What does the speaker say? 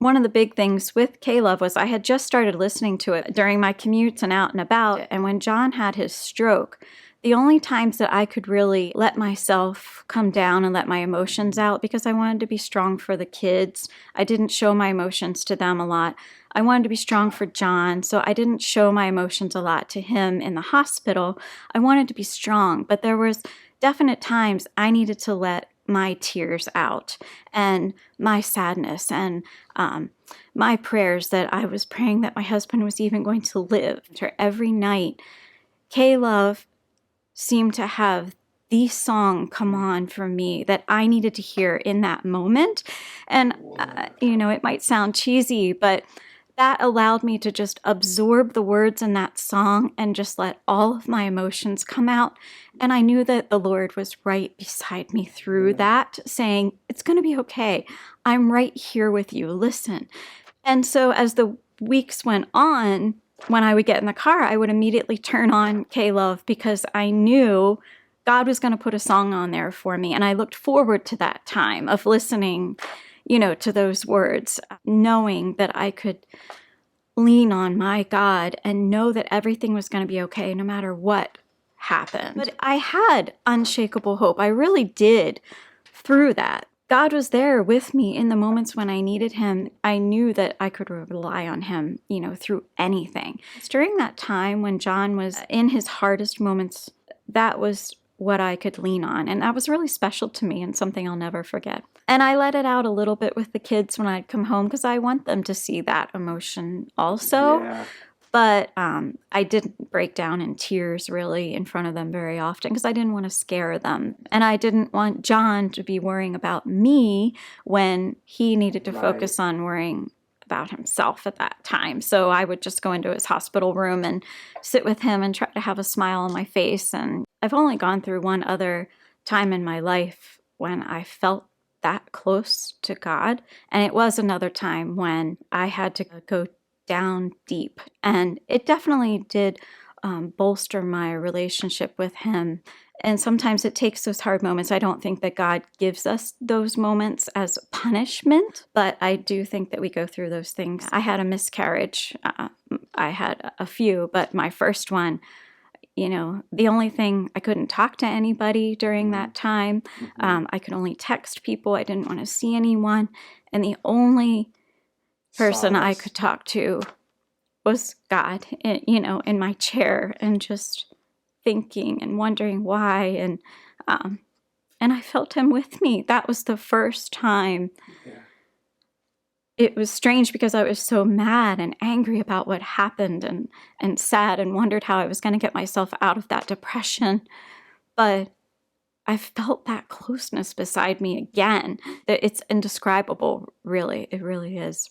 One of the big things with K-Love was I had just started listening to it during my commutes and out and about. And when John had his stroke, the only times that I could really let myself come down and let my emotions out, because I wanted to be strong for the kids. I didn't show my emotions to them a lot. I wanted to be strong for John, so I didn't show my emotions a lot to him in the hospital. I wanted to be strong, but there was definite times I needed to let my tears out and my sadness and my prayers that I was praying that my husband was even going to live. Every night, K-Love seemed to have the song come on for me that I needed to hear in that moment. And, it might sound cheesy, but that allowed me to just absorb the words in that song and just let all of my emotions come out. And I knew that the Lord was right beside me through that, saying, it's going to be okay. I'm right here with you. Listen. And so as the weeks went on, when I would get in the car, I would immediately turn on K-Love because I knew God was going to put a song on there for me. And I looked forward to that time of listening, to those words, knowing that I could lean on my God and know that everything was going to be okay no matter what happened. But I had unshakable hope. I really did through that. God was there with me in the moments when I needed him. I knew that I could rely on him, through anything. During that time when John was in his hardest moments, that was what I could lean on. And that was really special to me and something I'll never forget. And I let it out a little bit with the kids when I'd come home because I want them to see that emotion also. Yeah. But I didn't break down in tears really in front of them very often because I didn't want to scare them. And I didn't want John to be worrying about me when he needed to focus on worrying about himself at that time. So I would just go into his hospital room and sit with him and try to have a smile on my face. And I've only gone through one other time in my life when I felt that close to God. And it was another time when I had to go down deep. And it definitely did bolster my relationship with him. And sometimes it takes those hard moments. I don't think that God gives us those moments as punishment, but I do think that we go through those things. I had a miscarriage. I had a few, but my first one, the only thing, I couldn't talk to anybody during that time. I could only text people. I didn't want to see anyone. And the only person I could talk to was God, in my chair and just thinking and wondering why. And I felt him with me. That was the first time. Yeah. It was strange because I was so mad and angry about what happened and sad and wondered how I was going to get myself out of that depression. But I felt that closeness beside me again. It's indescribable, really. It really is.